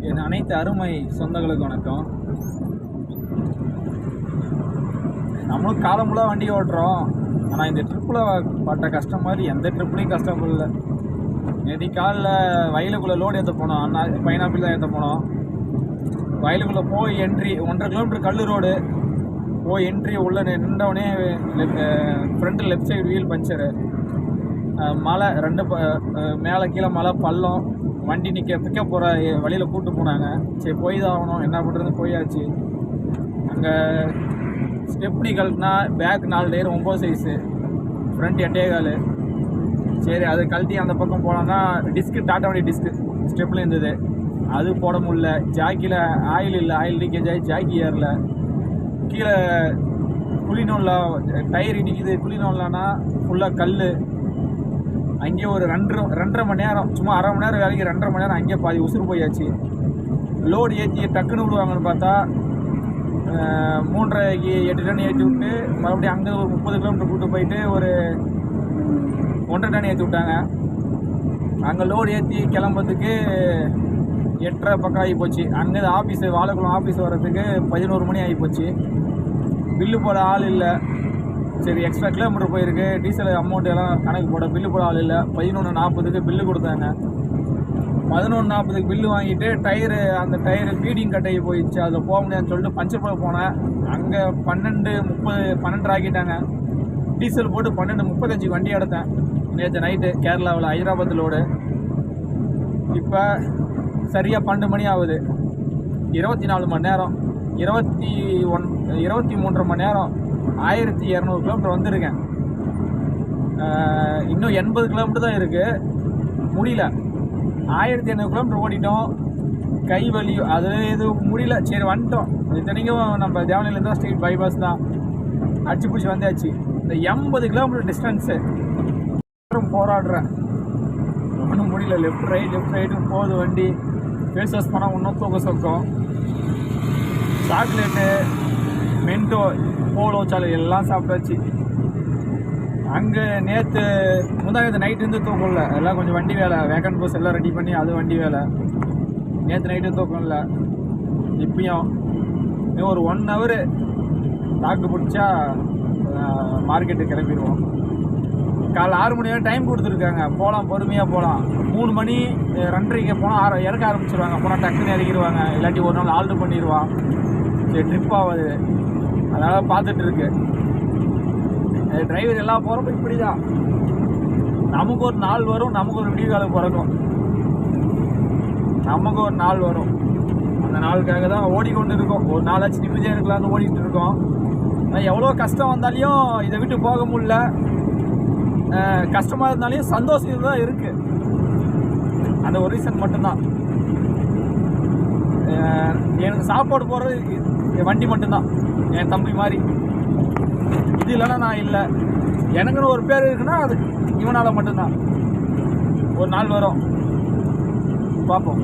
என் அனைத்து அருமை சொந்தங்களுக்கு வணக்கம். நம்மளும் காலமுள்ள வண்டி ஓட்டுறோம். ஆனால் இந்த ட்ரிப்பில் பட்ட கஷ்டம் மாதிரி எந்த ட்ரிப்லேயும் கஷ்டம் இல்லை. நேற்று காலில் வயலுக்குள்ளே லோடு ஏற்ற போனோம், பைனாப்பிள் தான் ஏற்ற போனோம். வயலுக்குள்ளே போய் என்ட்ரி 1.5 கிலோமீட்டர் கல் ரோடு போய் என்ட்ரி உள்ளே நின்றவனே front left side wheel puncture. மலை மேலே கீழே மலை பள்ளம். வண்டி பிக்கப் போகிற வழியில் கூப்பிட்டு போனாங்க. சரி போய் தான் ஆகணும், என்ன பண்ணுறது, போயாச்சு. அங்கே ஸ்டெப்னி கழட்டினா பேக் 4 டயர் 9 சைஸு, ஃப்ரண்ட் 8.25. சரி அது கழட்டி அந்த பக்கம் போனோன்னா டாட்டா வண்டி டிஸ்க்கு ஸ்டெப்பில் இருந்தது, அது போட முடியல. ஜாக்கியில் ஆயில் இல்லை, ஆயில் லீக்கேஜ் ஆகி ஜாக்கி ஏறல. கீழே குளிநோல்ல டயர் இடிக்குது. குளிநோல்லனா ஃபுல்லாக கல். அங்கேயே ஒரு 2.5 மணி நேரம், சும்மா அரை மணி நேரம் வேலைக்கு 2.5 மணி நேரம் அங்கேயே பாதி உசுறு போயாச்சு. லோடு ஏற்றி டக்குன்னு விடுவாங்கன்னு பார்த்தா 3.5க்கு 8 டன் ஏற்றி விட்டு மறுபடியும் அங்கே ஒரு 30 கிலோமீட்டர் கூட்டு போயிட்டு ஒரு 1.5 டன் ஏற்றி விட்டாங்க. அங்கே லோடு ஏற்றி கிளம்புறதுக்கு 8:30 பக்கம் ஆகி போச்சு. அங்கே ஆஃபீஸு வாழைக்குளம் ஆஃபீஸ் வர்றதுக்கு 11 மணி ஆகி போச்சு. பில்லு போட ஆள் இல்லை. சரி எக்ஸ்ட்ரா கிலோமீட்டர் போயிருக்கு, டீசல் அமௌண்ட் எல்லாம் கணக்கு போட பில்லு போட ஆள் இல்லை. 11:40க்கு பில்லு கொடுத்தாங்க. 11:40க்கு பில்லு வாங்கிட்டு அந்த டயரு ஃபீடிங் கட்டையை போயிடுச்சு, அதில் போக முடியாதுன்னு சொல்லிட்டு பஞ்சர் போட போனேன். அங்கே 12 ஆக்கிட்டாங்க. டீசல் போட்டு 12:35 வண்டி எடுத்தேன் நேற்று நைட்டு கேரளாவில் ஹைதராபாத் லோடு. இப்போ சரியாக 12 மணி ஆகுது. 24 மணி நேரம் 23 மணி நேரம் 1200 கிலோமீட்டர் வந்திருக்கேன். இன்னும் 80 கிலோமீட்டர் தான் இருக்குது, முடியல. 1800 கிலோமீட்டர் ஓடிட்டோம். கை வலி அது எதுவும் முடியல. சரி வந்துட்டோம். இத்தனைக்கும் நம்ம தேவனிலேருந்து தான் ஸ்ட்ரெயிட் பைபாஸ் தான், அடிச்சு பிடிச்சி வந்தாச்சு. இந்த 80 கிலோமீட்டர் டிஸ்டன்ஸு போராடுறேன், ஒன்றும் முடியல. லெஃப்ட் ரைட்டு போகுது வண்டி. ஃபேஸ் வாஷ் பண்ணால் இன்னும் தூக்க சொக்கும். சாக்லேட்டு மென்டோ போலோ சாலை எல்லாம் சாப்பிட்டாச்சு. அங்கே முந்தானத்து நைட்டு இருந்து தூக்கம் இல்லை. எல்லாம் கொஞ்சம் வண்டி வேலை, வேக்கண்ட் பஸ் எல்லாம் ரெடி பண்ணி அது வண்டி வேலை. நேற்று நைட்டு தூக்கம் இல்லை. இப்பயும் இன்னும் ஒரு 1 ஹவர் தாக்கு பிடிச்சா மார்க்கெட்டு கிளம்பிடுவோம். காலைல 6 மணி வரை டைம் கொடுத்துருக்காங்க. போகலாம், பொறுமையாக போகலாம். 3 மணி 2:30க்கு போனால் இறக்க ஆரம்பிச்சிருவாங்க. போனால் டக்குன்னு இறக்கிடுவாங்க, இல்லாட்டி ஒரு நாள் ஆல்ட்ரு பண்ணிடுவான். சரி ட்ரிப் ஆகுது, அதனால் பார்த்துட்டு இருக்கு. டிரைவர் எல்லாம் போகிறப்ப இப்படி தான். நமக்கு ஒரு நாள் வரும், நமக்கு ஒரு விடிய காலம் பிறக்கும், நமக்கு ஒரு நாள் வரும். அந்த நாளுக்காக தான் ஓடிக்கொண்டு இருக்கோம். ஒரு நாளாச்சு நிம்மதியாக இருக்கலாம்னு ஓடிக்கிட்டு இருக்கோம். ஆனால் எவ்வளோ கஷ்டம் வந்தாலையும் இதை விட்டு போக முடியல. கஷ்டமாக இருந்தாலையும் சந்தோஷம் தான் இருக்குது. அந்த ஒரு ரீசன் மட்டும்தான். எனக்கு சாப்பாடு போடுறது என் வண்டி மட்டும்தான், என் தம்பி மாதிரி. இது இல்லைன்னா நான் இல்லை. எனக்குன்னு ஒரு பேர் இருக்குன்னா அது இவனால் மட்டும்தான். ஒரு நாள் வரும், பார்ப்போம்.